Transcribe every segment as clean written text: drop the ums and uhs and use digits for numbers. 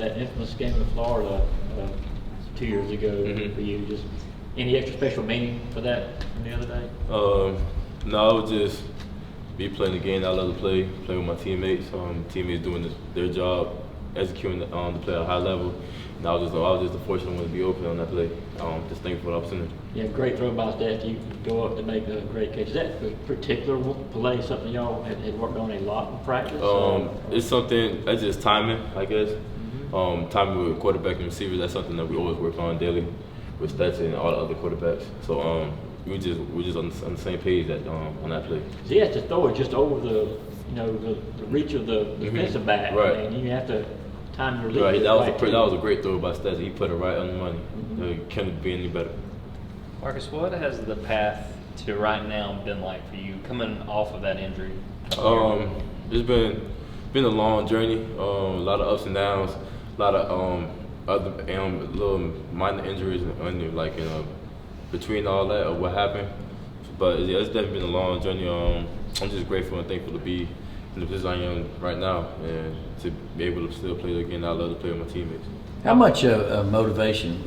that infamous game in Florida 2 years ago for you. Just any extra special meaning for that from the other day? No, I would just be playing the game that I love to play with my teammates. Teammates doing their job, executing the play at a high level. And I was just the fortunate one to be open on that play. Just thankful for the opportunity. Yeah, great throw by Steph. You go up to make a great catch. Is that a particular play something y'all had worked on a lot in practice? It's something that's just timing, I guess. Timing with quarterback and receiver. That's something that we always work on daily with Stetson and all the other quarterbacks. So we're just on the same page on that play. So he has to throw it just over the reach of the defensive back, right? And you have to time your lead. Right, that was a great throw by Stetson. He put it right on the money. It couldn't be any better. Marcus, what has the path to right now been like for you coming off of that injury? It's been a long journey. A lot of ups and downs. A lot of other little minor injuries between all that of what happened. But yeah, it's definitely been a long journey. I'm just grateful and thankful to be in the position I am right now and to be able to still play again. I love to play with my teammates. How much motivation,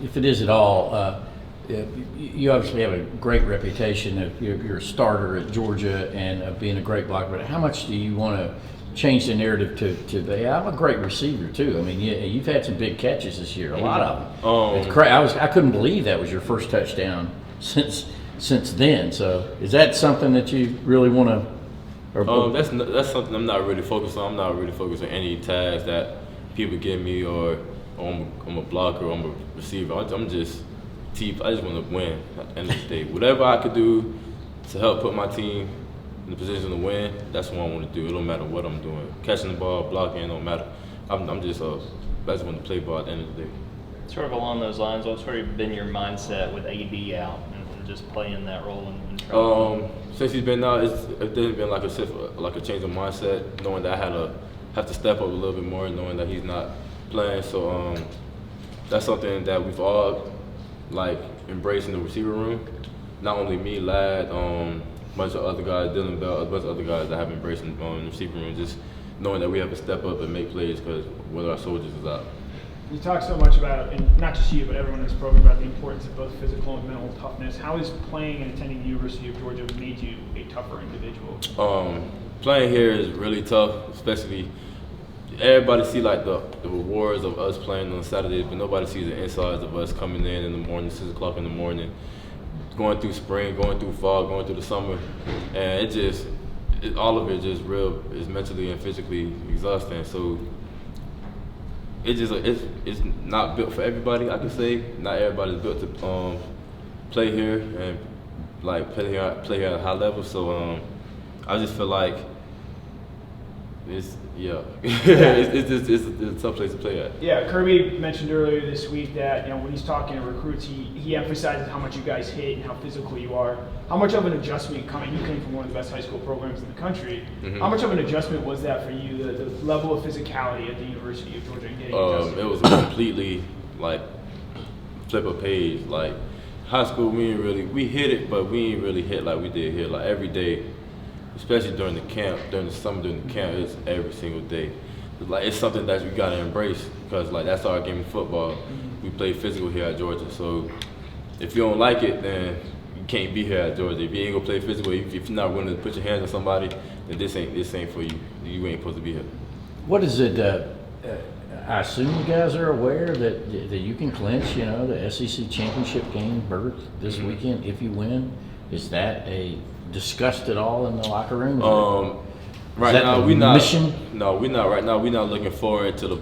if it is at all, you obviously have a great reputation. You're a starter at Georgia and of being a great blocker, but how much do you want to change the narrative to hey, I'm a great receiver too? I mean, you've had some big catches this year, a lot of them. I couldn't believe that was your first touchdown since then. So is that something that you really want to? That's something I'm not really focused on. I'm not really focused on any tags that people give me or I'm a blocker or I'm a receiver. I just want to win at the end of the day. Whatever I could do to help put my team in the position to win, that's what I want to do. It don't matter what I'm doing. Catching the ball, blocking, it don't matter. I just want to play ball at the end of the day. Sort of along those lines, what's sort of been your mindset with AD out and just playing that role in since he's been out, it's been like a change of mindset, knowing that I have to step up a little bit more, knowing that he's not playing. So that's something that we've all embraced in the receiver room. Not only me, Ladd, a bunch of other guys, Dylan Bell, a bunch of other guys that have embraced in the receiver room, just knowing that we have to step up and make plays because whether our soldiers is out. You talk so much about, and not just you, but everyone in this program, about the importance of both physical and mental toughness. How has playing and attending the University of Georgia made you a tougher individual? Playing here is really tough, especially everybody see the rewards of us playing on Saturdays, but nobody sees the insides of us coming in the morning, 6 o'clock in the morning, going through spring, going through fall, going through the summer, and all of it is mentally and physically exhausting. So it's not built for everybody. I can say not everybody's built to play here and play here at a high level. So I just feel like it's a tough place to play at. Yeah, Kirby mentioned earlier this week that when he's talking to recruits, he emphasizes how much you guys hit and how physical you are. How much of an adjustment you came from one of the best high school programs in the country. Mm-hmm. How much of an adjustment was that for you, the level of physicality at the University of Georgia and getting adjusted? It was completely flip a page. High school, we hit it, but we ain't really hit like we did here. Every day, especially during the summer, it's every single day. It's something that you gotta embrace because that's our game of football. Mm-hmm. We play physical here at Georgia, so if you don't like it, then you can't be here at Georgia. If you ain't gonna play physical, if you're not willing to put your hands on somebody, then this ain't for you. You ain't supposed to be here. What is it? I assume you guys are aware that you can clinch, the SEC championship game berth this weekend if you win. Is that discussed at all in the locker room? Right now, we're not. Mission? No, we're not. Right now, we're not looking forward to the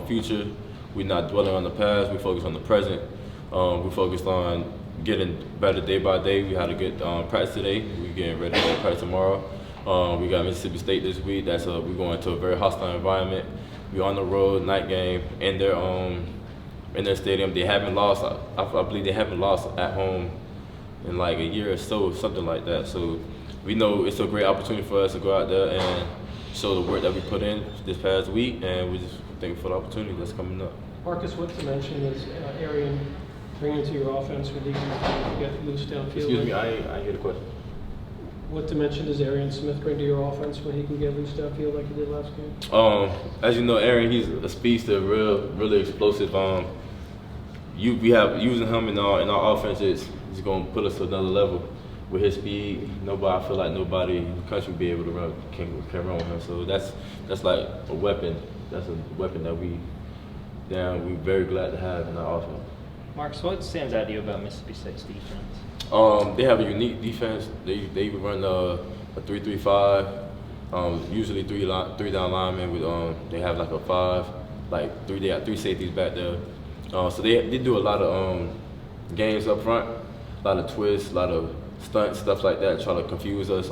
future. We're not dwelling on the past. We focus on the present. We focused on getting better day by day. We had a good practice today. We're getting ready for practice tomorrow. We got Mississippi State this week. We're going to a very hostile environment. We're on the road, night game, in their stadium. They haven't lost. I believe they haven't lost at home in a year or so, something like that. So we know it's a great opportunity for us to go out there and show the work that we put in this past week, and we just thankful for the opportunity that's coming up. Marcus, what dimension is Arian bringing to your offense with these you get loose downfield? Excuse me, I ain't hear the question. What dimension does Arian Smith bring to your offense when he can get loose downfield like he did last game? As you know, Aaron, he's a speedster, really explosive. We have using him in our offense is going to put us to another level with his speed. I feel like nobody in the country will be able to can run with him. So that's like a weapon. That's a weapon that we're very glad to have in our offense. Marcus, what stands out to you about Mississippi State's defense? They have a unique defense. They run a 3-3-5. Usually three down linemen with they have like a 5, like three. They got 3 safeties back there. So they do a lot of games up front, a lot of twists, a lot of stunts, stuff like that, try to confuse us.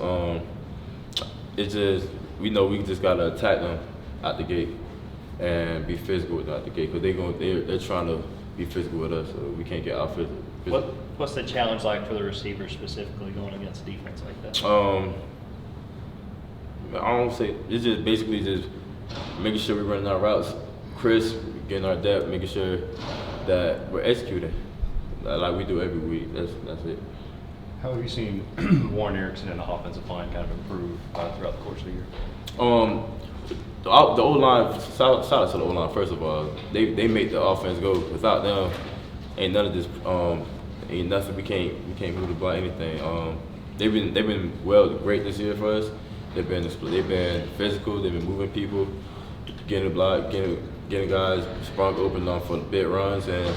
It's just we just gotta attack them out the gate and be physical with them out the gate because they're trying to be physical with us, so we can't get out physical. What's the challenge like for the receivers specifically going against defense like that? I don't say it's just basically just making sure we're running our routes, crisp, getting our depth, making sure that we're executing like we do every week. That's it. How have you seen Warren Erickson and the offensive line kind of improve throughout the course of the year? The O-line, shout out to the O-line, first of all. They make the offense go. Without them, ain't none of this, ain't nothing. We can't move the ball, anything. They've been great this year for us. They've been physical. They've been moving people, getting the block, getting guys sprung open for big runs, and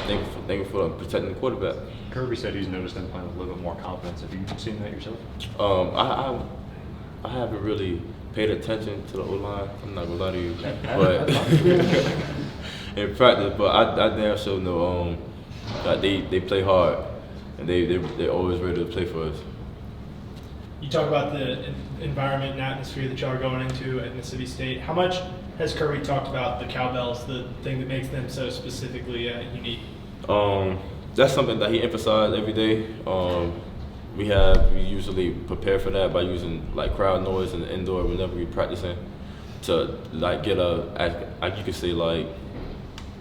thank you for protecting the quarterback. Kirby said he's noticed them playing with a little bit more confidence. Have you seen that yourself? I haven't really paid attention to the O-line. I'm not gonna lie to you, but in practice, but I damn sure know that they play hard and they're always ready to play for us. You talk about the environment and atmosphere that y'all are going into at Mississippi State. How much has Kirby talked about the cowbells, the thing that makes them so specifically unique? That's something that he emphasized every day. We usually prepare for that by using like crowd noise in the indoor whenever we're practicing to like get you could say like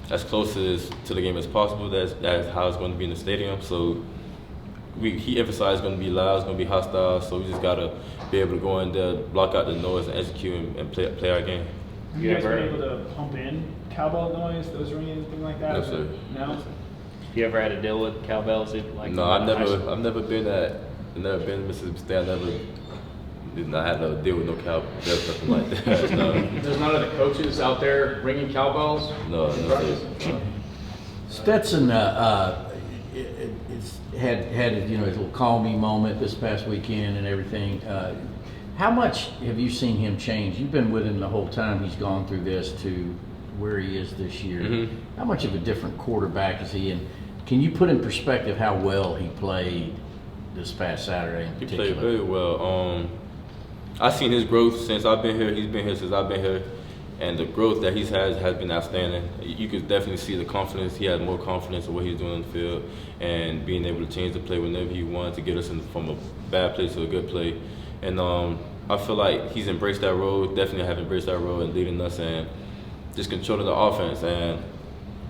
as close to the game as possible. That's how it's going to be in the stadium. So he emphasized it's going to be loud, it's going to be hostile. So we just gotta be able to go in there, block out the noise, and execute and play our game. Have you guys been able to pump in cowbell noise, those ring, anything like that? No, sir. No. No, sir. You ever had to deal with cowbells? No, I've never been to Mississippi State. I did not have to deal with no cowbells, something like that. No. There's none of the coaches out there ringing cowbells? No. Stetson had his little call me moment this past weekend and everything. How much have you seen him change? You've been with him the whole time he's gone through this to where he is this year. Mm-hmm. How much of a different quarterback is he? And can you put in perspective how well he played this past Saturday in particular? He played very well. I've seen his growth since I've been here. He's been here since I've been here. And the growth that he's had has been outstanding. You could definitely see the confidence. He had more confidence in what he's doing on the field and being able to change the play whenever he wanted to get us from a bad play to a good play. And I feel like he's embraced that role, definitely have embraced that role and leading us and just controlling the offense. And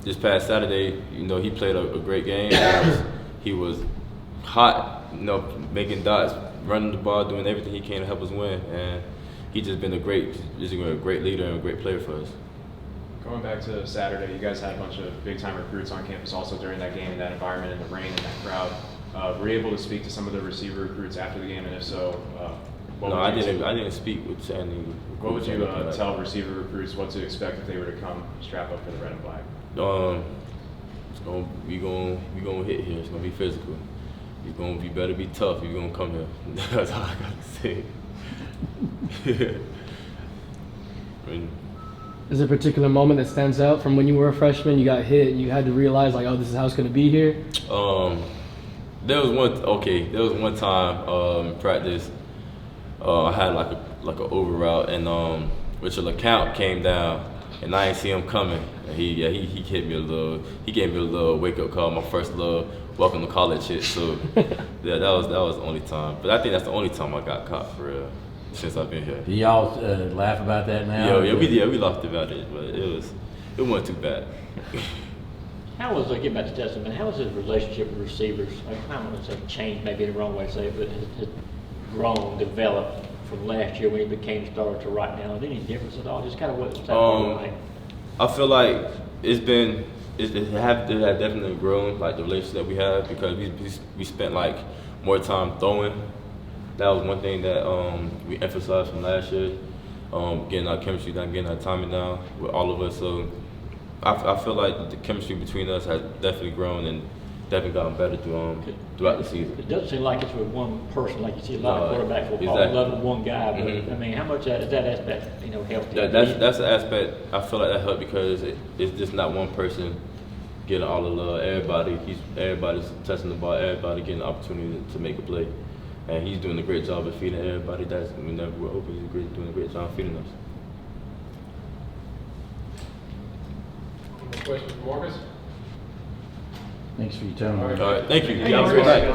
this past Saturday, he played a great game. He was hot, making dots, running the ball, doing everything he can to help us win. And he's just been a great leader and a great player for us. Going back to Saturday, you guys had a bunch of big-time recruits on campus also during that game, in that environment, in the rain, and that crowd. Were you able to speak to some of the receiver recruits after the game, and if so, I didn't speak with any. What would you tell receiver recruits what to expect if they were to come strap up for the red and black? We gonna hit here. It's gonna be physical. You better be tough. You're gonna come here. That's all I gotta say. Is there a particular moment that stands out from when you were a freshman, you got hit, and you had to realize like, oh, this is how it's gonna be here? There was one time in practice, I had like an over route, and Richard LeCount came down, and I didn't see him coming. And he hit me he gave me a little wake up call, my first little welcome to college hit. So yeah, that was the only time. But I think that's the only time I got caught for real since I've been here. Do y'all laugh about that now? Yeah, we laughed about it, but it wasn't too bad. How was, getting back to Stetson, how was his relationship with receivers? I don't want to say changed, maybe the wrong way to say it, but grown, developed from last year when he became starter to right now? Is there any difference at all? Just kind of what's happening like? I feel like it have definitely grown, like the relationship that we have, because we spent like more time throwing. That was one thing that we emphasized from last year, getting our chemistry down, getting our timing down with all of us. So I feel like the chemistry between us has definitely grown and definitely gotten better throughout the season. It doesn't seem like it's with one person, like you see a lot of No, quarterbacks will fall exactly. in love with one guy. But Mhm. I mean, how much is that aspect, helped? That's the aspect I feel like that helped, because it's just not one person getting all the love. Everybody's touching the ball. Everybody getting the opportunity to make a play, and he's doing a great job of feeding everybody. That's whenever we're open, he's doing a great job feeding us. Question for Marcus? Thanks for your time. All right, thank you. Thank you, Y'all have a good Marcus. night.